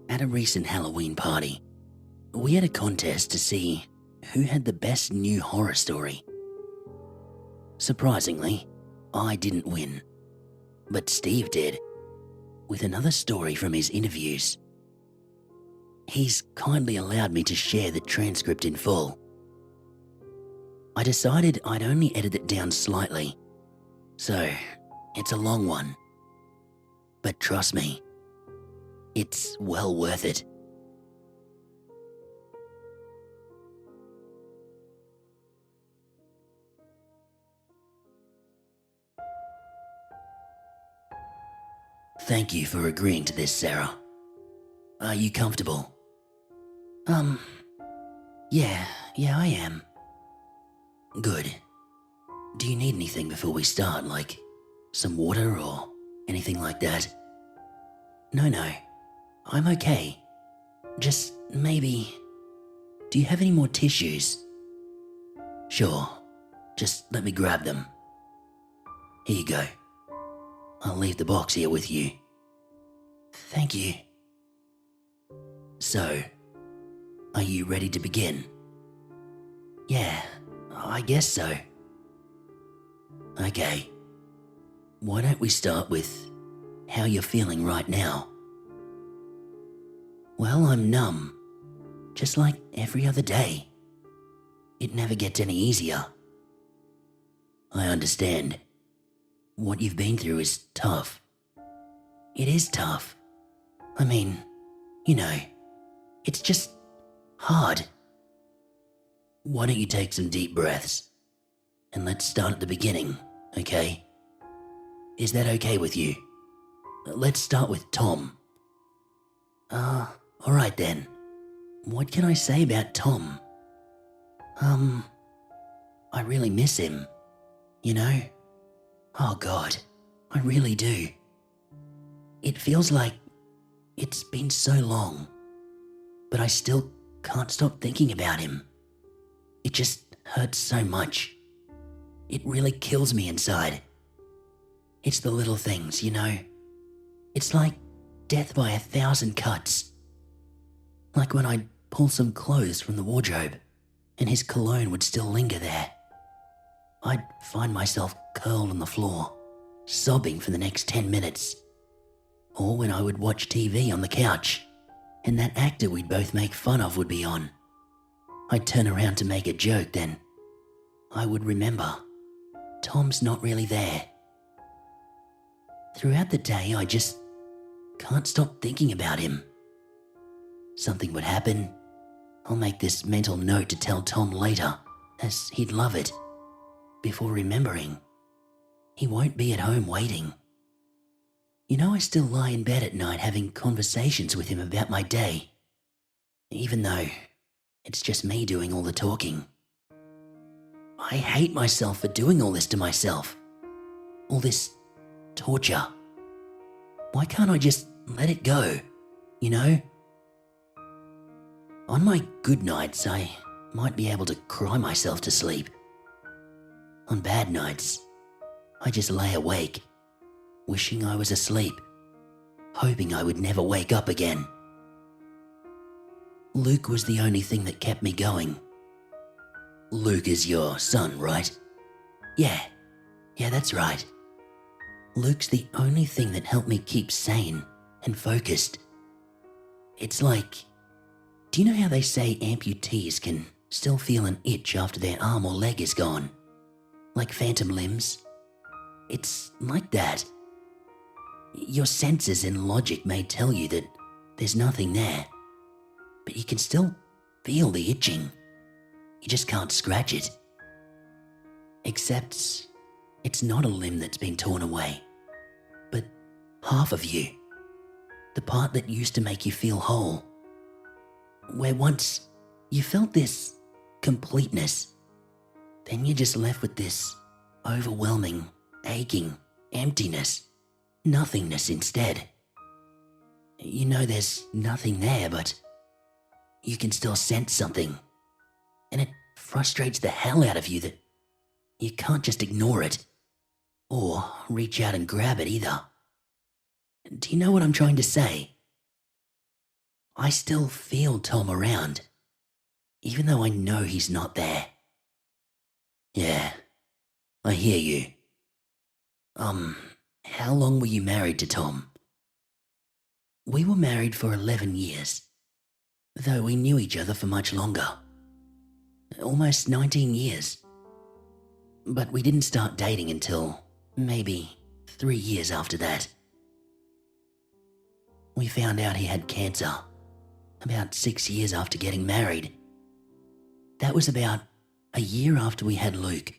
At a recent Halloween party, we had a contest to see who had the best new horror story. Surprisingly, I didn't win, but Steve did, with another story from his interviews. He's kindly allowed me to share the transcript in full. I decided I'd only edit it down slightly, so it's a long one. But trust me, it's well worth it. Thank you for agreeing to this, Sarah. Are you comfortable? Yeah, I am. Good. Do you need anything before we start, like some water or anything like that? No, I'm okay. Just maybe... Do you have any more tissues? Sure, just let me grab them. Here you go. I'll leave the box here with you. Thank you. So, are you ready to begin? Yeah, I guess so. Okay. Why don't we start with how you're feeling right now? Well, I'm numb, just like every other day. It never gets any easier. I understand. What you've been through is tough. It is tough. I mean, it's just hard. Why don't you take some deep breaths? And let's start at the beginning, okay? Is that okay with you? Let's start with Tom. Alright then. What can I say about Tom? I really miss him, Oh God, I really do. It feels like it's been so long, but I still can't stop thinking about him. It just hurts so much. It really kills me inside. It's the little things, It's like death by 1,000 cuts. Like when I'd pull some clothes from the wardrobe and his cologne would still linger there. I'd find myself curled on the floor, sobbing for the next 10 minutes. Or when I would watch TV on the couch, and that actor we'd both make fun of would be on. I'd turn around to make a joke, then I would remember, Tom's not really there. Throughout the day, I just can't stop thinking about him. Something would happen. I'll make this mental note to tell Tom later, as he'd love it. Before remembering, he won't be at home waiting. I still lie in bed at night having conversations with him about my day, even though it's just me doing all the talking. I hate myself for doing all this to myself. All this torture. Why can't I just let it go, On my good nights, I might be able to cry myself to sleep. On bad nights, I just lay awake, wishing I was asleep, hoping I would never wake up again. Luke was the only thing that kept me going. Luke is your son, right? Yeah, that's right. Luke's the only thing that helped me keep sane and focused. It's like, do you know how they say amputees can still feel an itch after their arm or leg is gone? Like phantom limbs? It's like that. Your senses and logic may tell you that there's nothing there, but you can still feel the itching. You just can't scratch it. Except it's not a limb that's been torn away, but half of you. The part that used to make you feel whole. Where once you felt this completeness, then you're just left with this overwhelming, aching emptiness, nothingness instead. There's nothing there, but you can still sense something, and it frustrates the hell out of you that you can't just ignore it, or reach out and grab it either. Do you know what I'm trying to say? I still feel Tom around, even though I know he's not there. Yeah, I hear you. How long were you married to Tom? We were married for 11 years, though we knew each other for much longer. Almost 19 years. But we didn't start dating until maybe 3 years after that. We found out he had cancer about 6 years after getting married. That was about a year after we had Luke.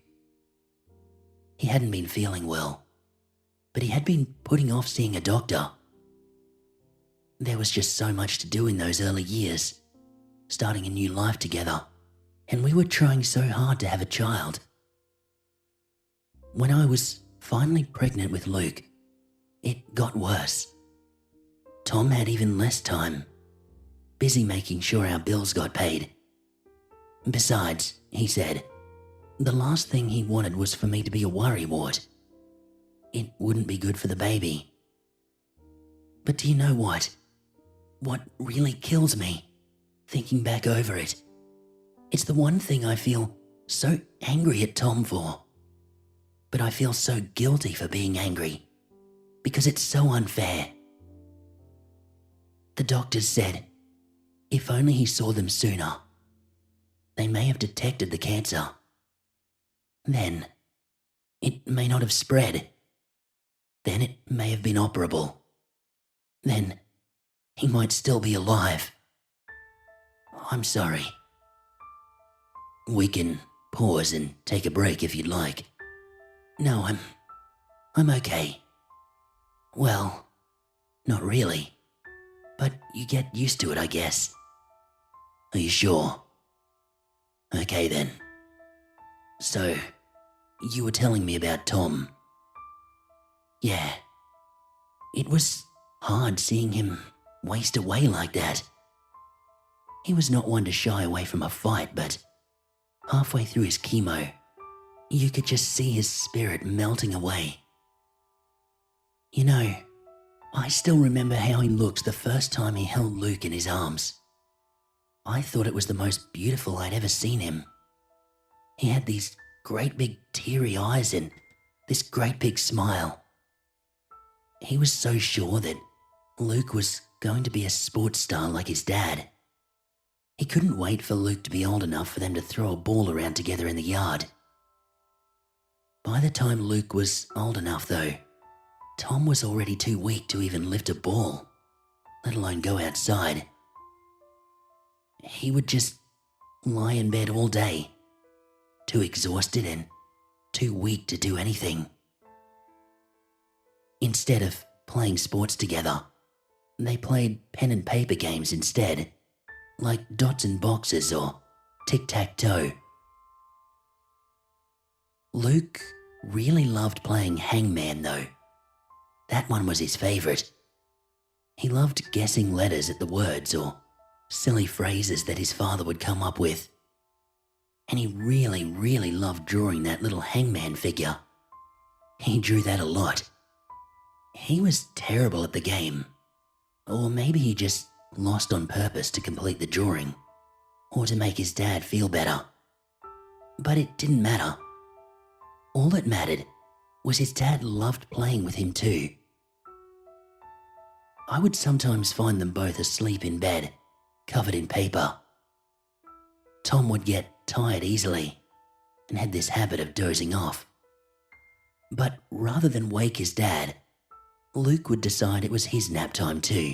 He hadn't been feeling well, but he had been putting off seeing a doctor. There was just so much to do in those early years, starting a new life together, and we were trying so hard to have a child. When I was finally pregnant with Luke, it got worse. Tom had even less time, busy making sure our bills got paid. Besides, he said, the last thing he wanted was for me to be a worrywart. It wouldn't be good for the baby. But do you know what? What really kills me, thinking back over it, it's the one thing I feel so angry at Tom for. But I feel so guilty for being angry, because it's so unfair. The doctors said, if only he saw them sooner, they may have detected the cancer. Then, it may not have spread. Then it may have been operable. Then, he might still be alive. I'm sorry. We can pause and take a break if you'd like. No, I'm okay. Well, not really. But you get used to it, I guess. Are you sure? Okay then. So, you were telling me about Tom. Yeah. It was hard seeing him waste away like that. He was not one to shy away from a fight, but halfway through his chemo, you could just see his spirit melting away. You know, I still remember how he looked the first time he held Luke in his arms. I thought it was the most beautiful I'd ever seen him. He had these great big teary eyes and this great big smile. He was so sure that Luke was going to be a sports star like his dad. He couldn't wait for Luke to be old enough for them to throw a ball around together in the yard. By the time Luke was old enough though, Tom was already too weak to even lift a ball, let alone go outside. He would just lie in bed all day, too exhausted and too weak to do anything. Instead of playing sports together, they played pen and paper games instead, like dots and boxes or tic-tac-toe. Luke really loved playing hangman though. That one was his favourite. He loved guessing letters at the words or silly phrases that his father would come up with. And he really, really loved drawing that little hangman figure. He drew that a lot. He was terrible at the game. Or maybe he just lost on purpose to complete the drawing, or to make his dad feel better. But it didn't matter. All that mattered was his dad loved playing with him too. I would sometimes find them both asleep in bed, covered in paper. Tom would get tired easily and had this habit of dozing off. But rather than wake his dad, Luke would decide it was his nap time too.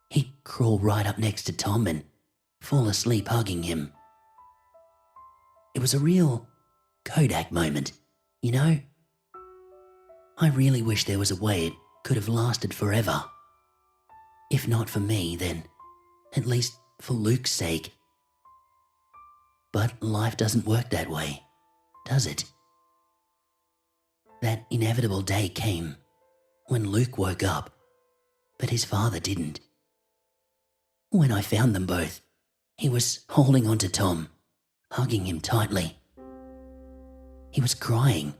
He'd crawl right up next to Tom and fall asleep hugging him. It was a real Kodak moment, you know? I really wish there was a way it could have lasted forever. If not for me, then at least for Luke's sake. But life doesn't work that way, does it? That inevitable day came when Luke woke up, but his father didn't. When I found them both, he was holding on to Tom, hugging him tightly. He was crying,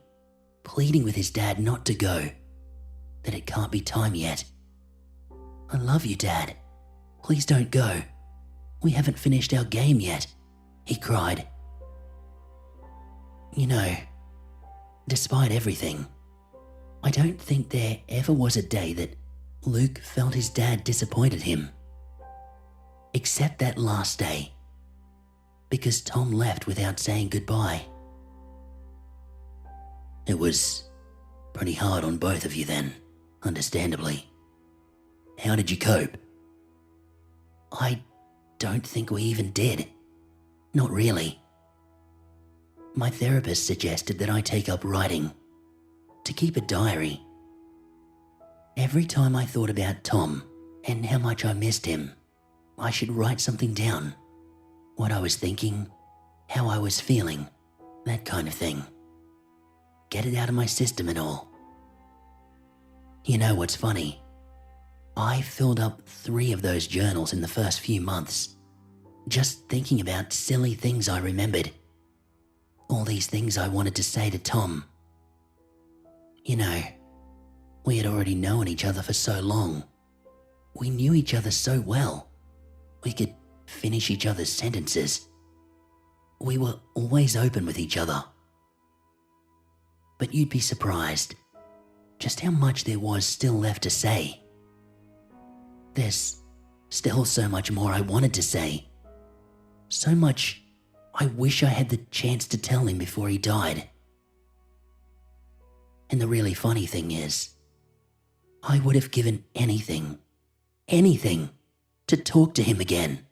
pleading with his dad not to go, that it can't be time yet. I love you, Dad. Please don't go. We haven't finished our game yet, he cried. You know, despite everything, I don't think there ever was a day that Luke felt his dad disappointed him. Except that last day, because Tom left without saying goodbye. It was pretty hard on both of you then, understandably. How did you cope? I don't think we even did. Not really. My therapist suggested that I take up writing, to keep a diary. Every time I thought about Tom and how much I missed him, I should write something down. What I was thinking, how I was feeling, that kind of thing. Get it out of my system and all. You know what's funny? I filled up 3 of those journals in the first few months, just thinking about silly things I remembered. All these things I wanted to say to Tom. You know, we had already known each other for so long. We knew each other so well. We could finish each other's sentences. We were always open with each other. But you'd be surprised just how much there was still left to say. There's still so much more I wanted to say. So much I wish I had the chance to tell him before he died. And the really funny thing is, I would have given anything to talk to him again.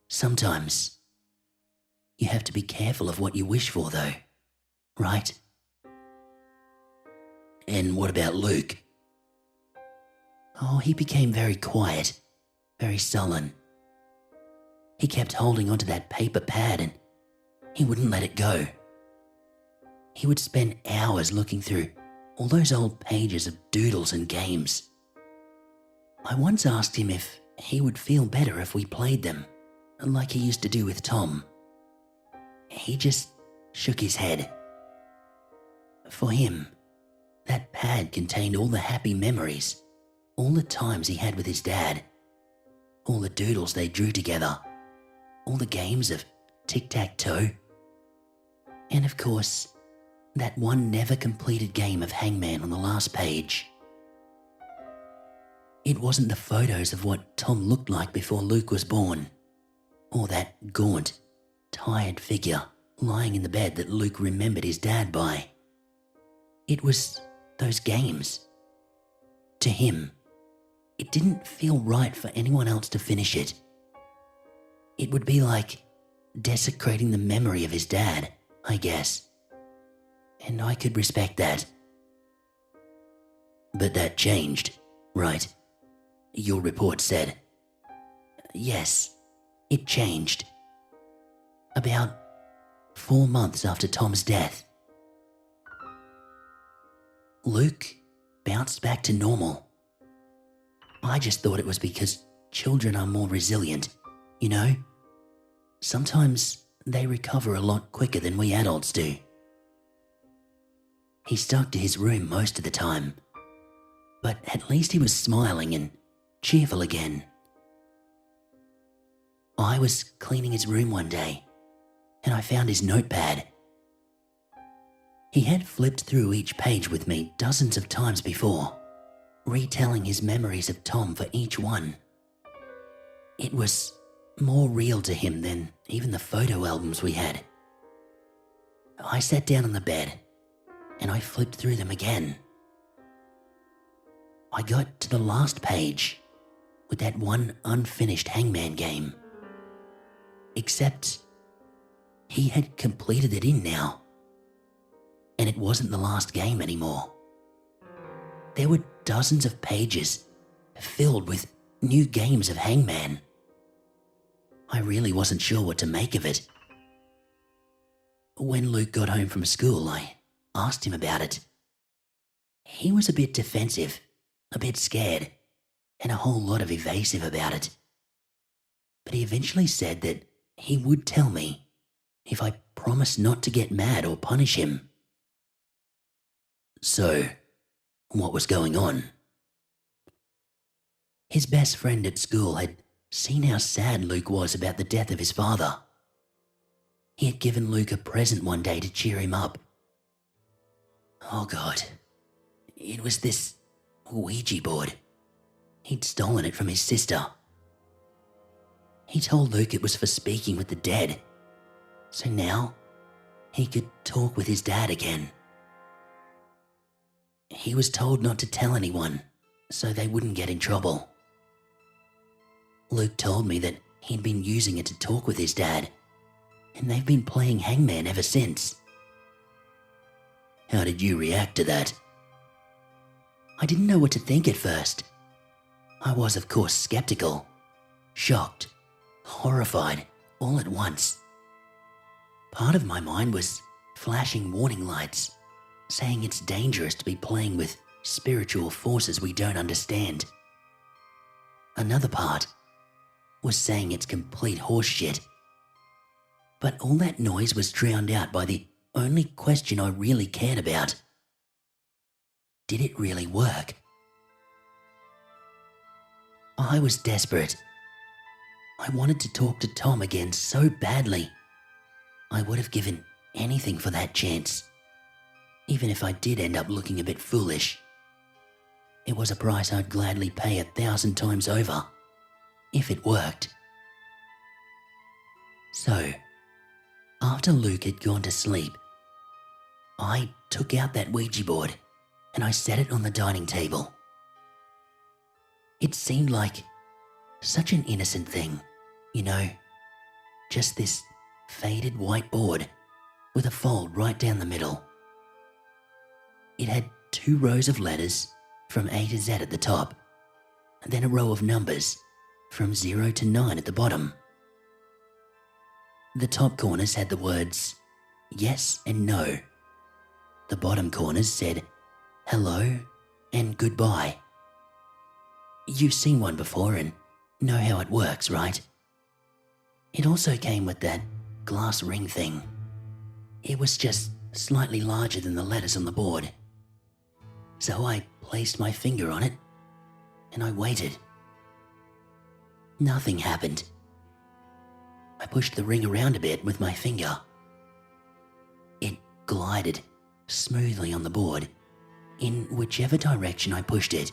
Sometimes, you have to be careful of what you wish for though, right? And what about Luke? Oh, he became very quiet, very sullen. He kept holding onto that paper pad and he wouldn't let it go. He would spend hours looking through all those old pages of doodles and games. I once asked him if he would feel better if we played them, like he used to do with Tom. He just shook his head. For him, that pad contained all the happy memories, all the times he had with his dad, all the doodles they drew together, all the games of tic-tac-toe, and of course, that one never completed game of hangman on the last page. It wasn't the photos of what Tom looked like before Luke was born, or that gaunt, tired figure lying in the bed that Luke remembered his dad by. It was those games. To him, it didn't feel right for anyone else to finish it. It would be like desecrating the memory of his dad, I guess. And I could respect that. But that changed, right? Your report said. Yes, it changed. About 4 months after Tom's death. Luke bounced back to normal. I just thought it was because children are more resilient, you know? Sometimes they recover a lot quicker than we adults do. He stuck to his room most of the time, but at least he was smiling and cheerful again. I was cleaning his room one day, and I found his notepad. He had flipped through each page with me dozens of times before, retelling his memories of Tom for each one. It was more real to him than even the photo albums we had. I sat down on the bed and I flipped through them again. I got to the last page with that one unfinished hangman game. Except he had completed it in now. And it wasn't the last game anymore. There were dozens of pages filled with new games of hangman. I really wasn't sure what to make of it. When Luke got home from school, I asked him about it. He was a bit defensive, a bit scared, and a whole lot of evasive about it. But he eventually said that he would tell me if I promised not to get mad or punish him. So, what was going on. His best friend at school had seen how sad Luke was about the death of his father. He had given Luke a present one day to cheer him up. Oh God, it was this Ouija board. He'd stolen it from his sister. He told Luke it was for speaking with the dead, so now he could talk with his dad again. He was told not to tell anyone, so they wouldn't get in trouble. Luke told me that he'd been using it to talk with his dad, and they've been playing hangman ever since. How did you react to that? I didn't know what to think at first. I was, of course, skeptical, shocked, horrified, all at once. Part of my mind was flashing warning lights, saying it's dangerous to be playing with spiritual forces we don't understand. Another part was saying it's complete horseshit. But all that noise was drowned out by the only question I really cared about. Did it really work? I was desperate. I wanted to talk to Tom again so badly. I would have given anything for that chance, even if I did end up looking a bit foolish. It was a price I'd gladly pay 1,000 times over, if it worked. So, after Luke had gone to sleep, I took out that Ouija board and I set it on the dining table. It seemed like such an innocent thing, you know, just this faded white board with a fold right down the middle. It had 2 rows of letters from A to Z at the top, and then a row of numbers from 0 to 9 at the bottom. The top corners had the words yes and no. The bottom corners said hello and goodbye. You've seen one before and know how it works, right? It also came with that glass ring thing. It was just slightly larger than the letters on the board. So I placed my finger on it and I waited. Nothing happened. I pushed the ring around a bit with my finger. It glided smoothly on the board in whichever direction I pushed it.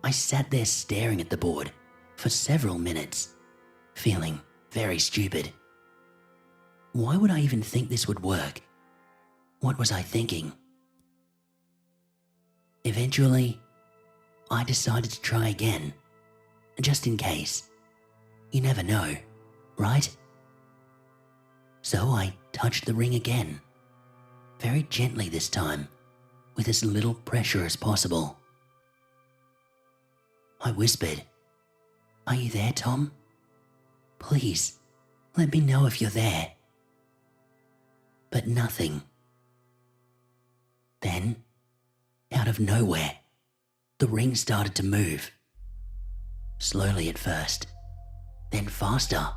I sat there staring at the board for several minutes, feeling very stupid. Why would I even think this would work? What was I thinking? Eventually, I decided to try again, just in case. You never know, right? So I touched the ring again, very gently this time, with as little pressure as possible. I whispered, "Are you there, Tom? Please, let me know if you're there." But nothing. Then, out of nowhere, the ring started to move. Slowly at first, then faster.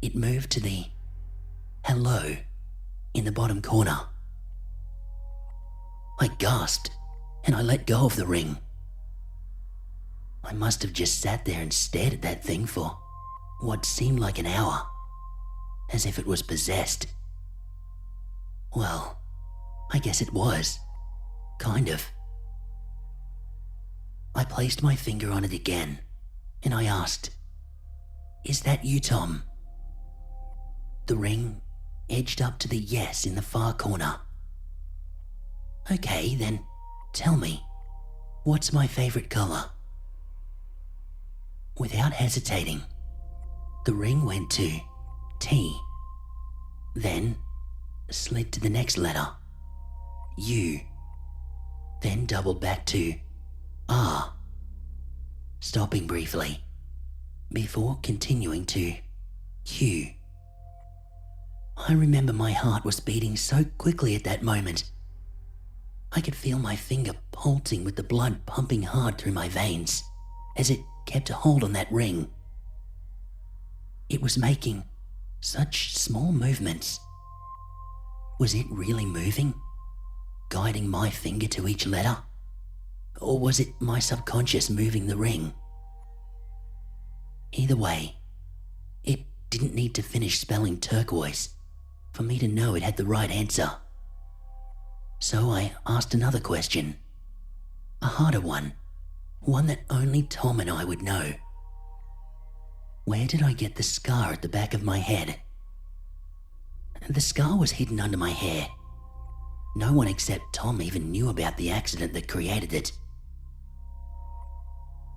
It moved to the hello in the bottom corner. I gasped and I let go of the ring. I must have just sat there and stared at that thing for what seemed like an hour, as if it was possessed. Well, I guess it was, kind of. I placed my finger on it again and I asked, "Is that you, Tom?" The ring edged up to the yes in the far corner. "Okay, then tell me, what's my favorite color?" Without hesitating, the ring went to T, then slid to the next letter, U, then doubled back to R, stopping briefly, before continuing to Q. I remember my heart was beating so quickly at that moment. I could feel my finger pulsing with the blood pumping hard through my veins as it kept a hold on that ring. It was making such small movements. Was it really moving? Guiding guiding my finger to each letter? Or was it my subconscious moving the ring? Either way, it didn't need to finish spelling turquoise for me to know it had the right answer. So I asked another question, a harder one that only Tom and I would know. Where did I get the scar at the back of my head? The scar was hidden under my hair. No one except Tom even knew about the accident that created it.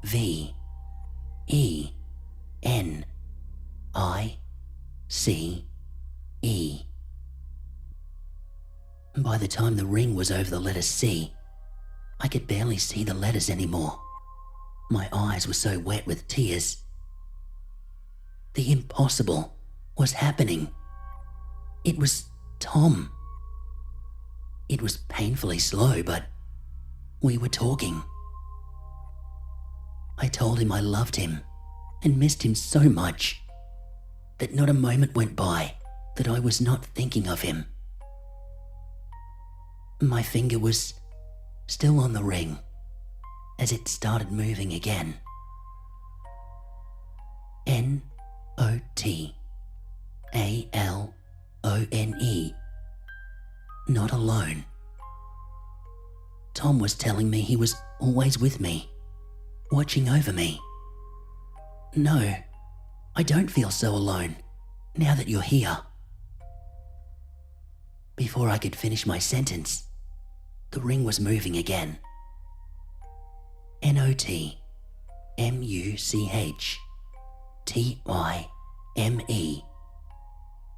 V-E-N-I-C-E. By the time the ring was over the letter C, I could barely see the letters anymore. My eyes were so wet with tears. The impossible was happening. It was Tom. It was painfully slow, but we were talking. I told him I loved him and missed him so much that not a moment went by that I was not thinking of him. My finger was still on the ring as it started moving again. N-O-T-A-L-O-N-E. Not alone. Tom was telling me he was always with me, watching over me. No, I don't feel so alone now that you're here. Before I could finish my sentence, the ring was moving again. N-O-T-M-U-C-H-T-I-M-E.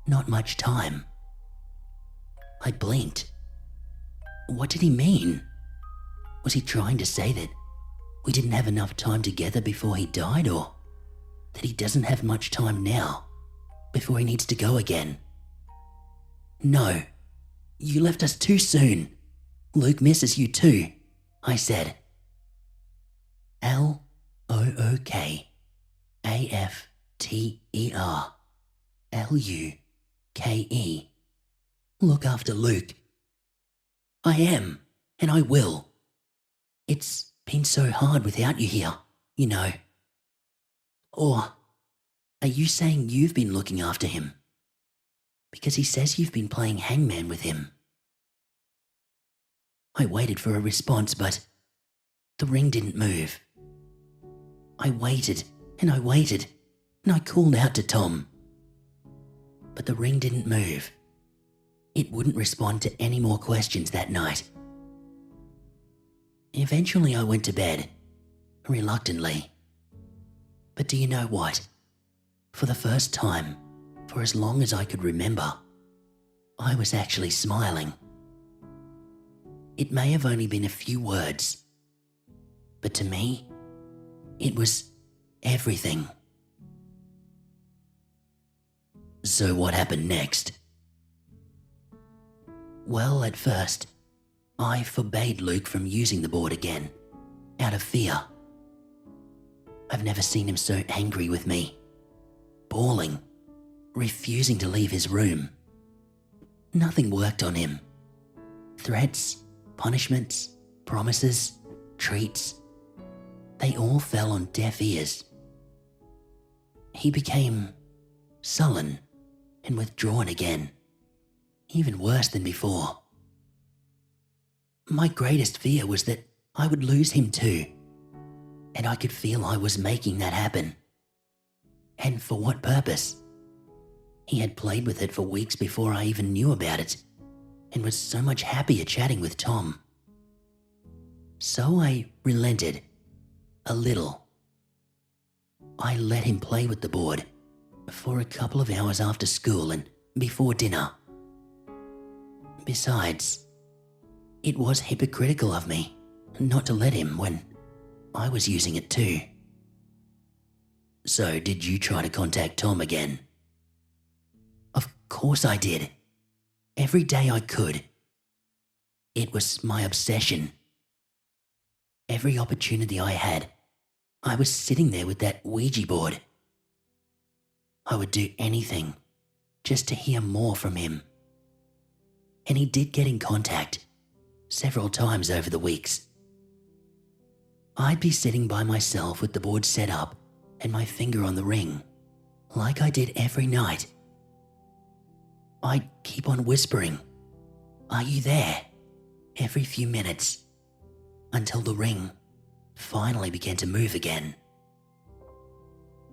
Not much time. I blinked. What did he mean? Was he trying to say that we didn't have enough time together before he died, or that he doesn't have much time now before he needs to go again? No, you left us too soon. Luke misses you too, I said. L-O-O-K-A-F-T-E-R L-U-K-E. Look after Luke. I am, and I will. It's been so hard without you here, you know. Or are you saying you've been looking after him? Because he says you've been playing hangman with him. I waited for a response, but the ring didn't move. I waited, and I waited, and I called out to Tom. But the ring didn't move. It wouldn't respond to any more questions that night. Eventually I went to bed, reluctantly. But do you know what? For the first time, for as long as I could remember, I was actually smiling. It may have only been a few words, but to me, it was everything. So what happened next? Well, at first, I forbade Luke from using the board again, out of fear. I've never seen him so angry with me, bawling, refusing to leave his room. Nothing worked on him. Threats, punishments, promises, treats, they all fell on deaf ears. He became sullen and withdrawn again, even worse than before. My greatest fear was that I would lose him too, and I could feel I was making that happen. And for what purpose? He had played with it for weeks before I even knew about it, and was so much happier chatting with Tom. So I relented, a little. I let him play with the board for a couple of hours after school and before dinner. Besides, it was hypocritical of me not to let him when I was using it too. So did you try to contact Tom again? Of course I did. Every day I could. It was my obsession. Every opportunity I had, I was sitting there with that Ouija board. I would do anything just to hear more from him. And he did get in contact, several times over the weeks. I'd be sitting by myself with the board set up and my finger on the ring, like I did every night. I'd keep on whispering, "Are you there?" every few minutes, until the ring finally began to move again.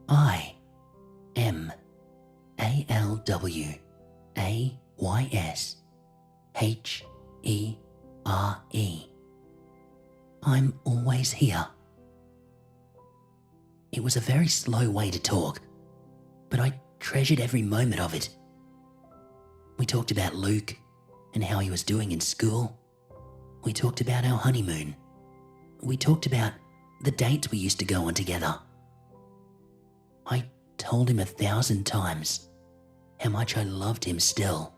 IMALWAYSHERE. I'm always here. It was a very slow way to talk, but I treasured every moment of it. We talked about Luke and how he was doing in school. We talked about our honeymoon. We talked about the dates we used to go on together. I told him 1,000 times how much I loved him still.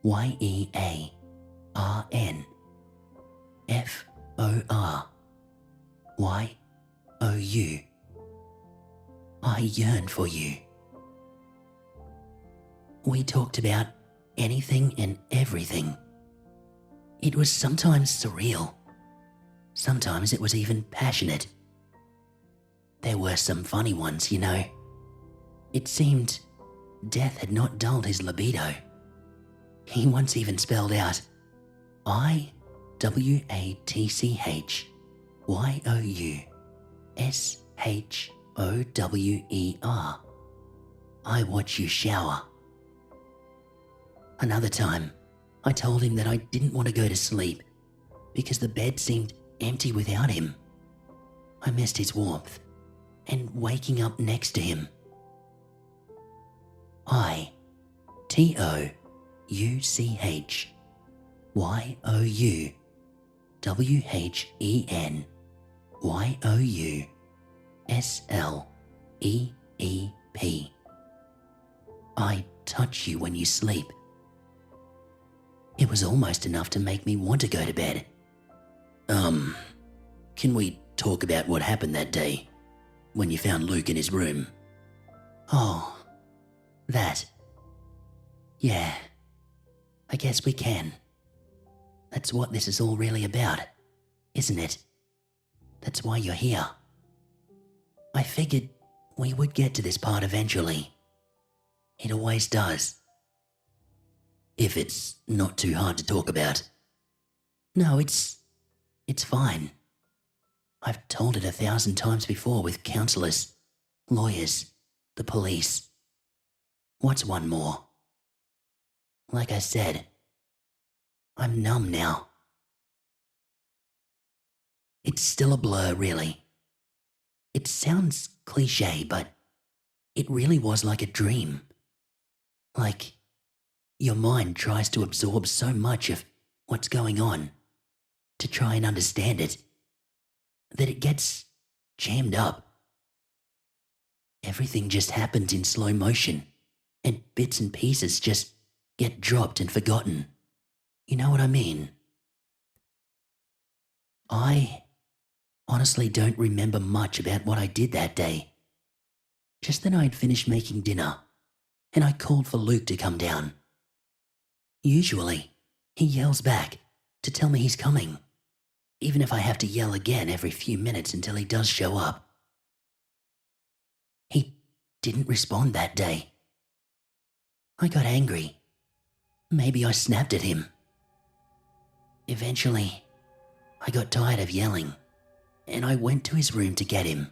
IYEARNFORYOU. I yearn for you. We talked about anything and everything. It was sometimes surreal. Sometimes it was even passionate. There were some funny ones, you know. It seemed death had not dulled his libido. He once even spelled out IWATCHYOUSHOWER. I watch you shower. Another time, I told him that I didn't want to go to sleep because the bed seemed empty without him. I missed his warmth and waking up next to him. ITOUCHWHENYOUSLEEP. I touch you when you sleep. It was almost enough to make me want to go to bed. Can we talk about what happened that day when you found Luke in his room? Oh, that. Yeah, I guess we can. That's what this is all really about, isn't it? That's why you're here. I figured we would get to this part eventually. It always does. If it's not too hard to talk about. No, it's fine. I've told it 1,000 times before with counsellors, lawyers, the police. What's one more? Like I said, I'm numb now. It's still a blur, really. It sounds cliche, but it really was like a dream. Like your mind tries to absorb so much of what's going on to try and understand it, that it gets jammed up. Everything just happens in slow motion, and bits and pieces just get dropped and forgotten. You know what I mean? I honestly don't remember much about what I did that day. Just that I'd finished making dinner, and I called for Luke to come down. Usually, he yells back to tell me he's coming, even if I have to yell again every few minutes until he does show up. He didn't respond that day. I got angry. Maybe I snapped at him. Eventually, I got tired of yelling, and I went to his room to get him.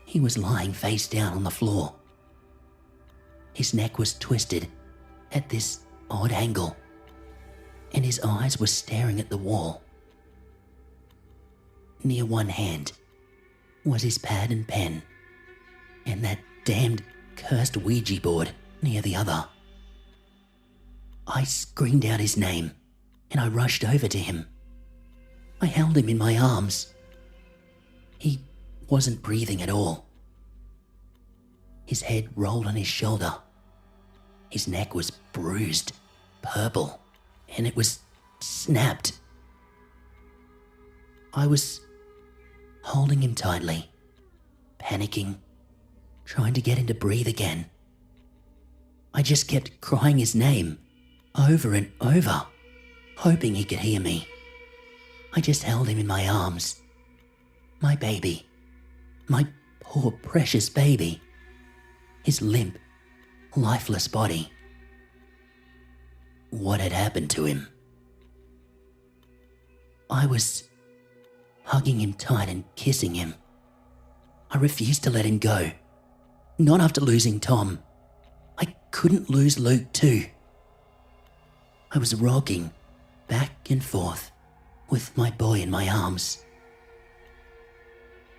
He was lying face down on the floor. His neck was twisted at this odd angle, and his eyes were staring at the wall. Near one hand was his pad and pen, and that damned cursed Ouija board near the other. I screamed out his name, and I rushed over to him. I held him in my arms. He wasn't breathing at all. His head rolled on his shoulder. His neck was bruised, purple, and it was snapped. I was holding him tightly, panicking, trying to get him to breathe again. I just kept crying his name over and over, hoping he could hear me. I just held him in my arms. My baby. My poor precious baby. His limp, lifeless body. What had happened to him? I was hugging him tight and kissing him. I refused to let him go. Not after losing Tom. I couldn't lose Luke too. I was rocking back and forth with my boy in my arms.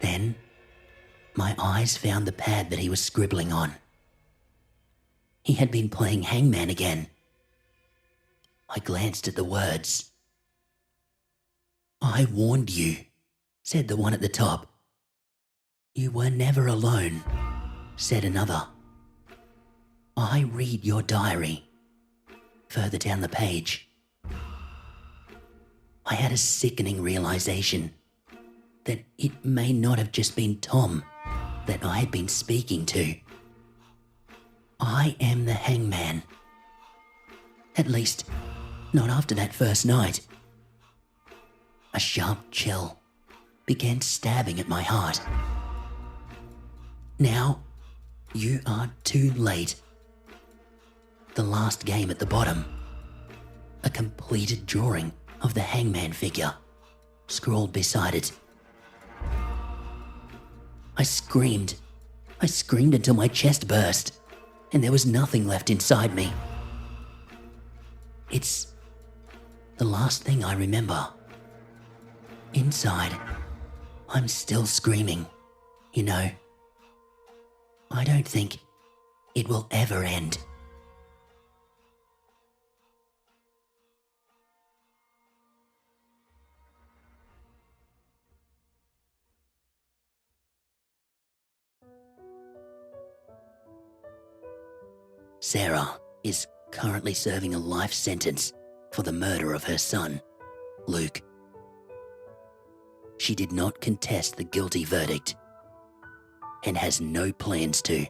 Then, my eyes found the pad that he was scribbling on. He had been playing hangman again. I glanced at the words. "I warned you," said the one at the top. "You were never alone," said another. "I read your diary," further down the page. I had a sickening realization that it may not have just been Tom that I had been speaking to. I am the hangman. At least, not after that first night. A sharp chill began stabbing at my heart. Now, you are too late. The last game at the bottom. A completed drawing of the hangman figure, scrawled beside it. I screamed. I screamed until my chest burst, and there was nothing left inside me. It's the last thing I remember. Inside, I'm still screaming, you know. I don't think it will ever end. Sarah is currently serving a life sentence for the murder of her son, Luke. She did not contest the guilty verdict and has no plans to.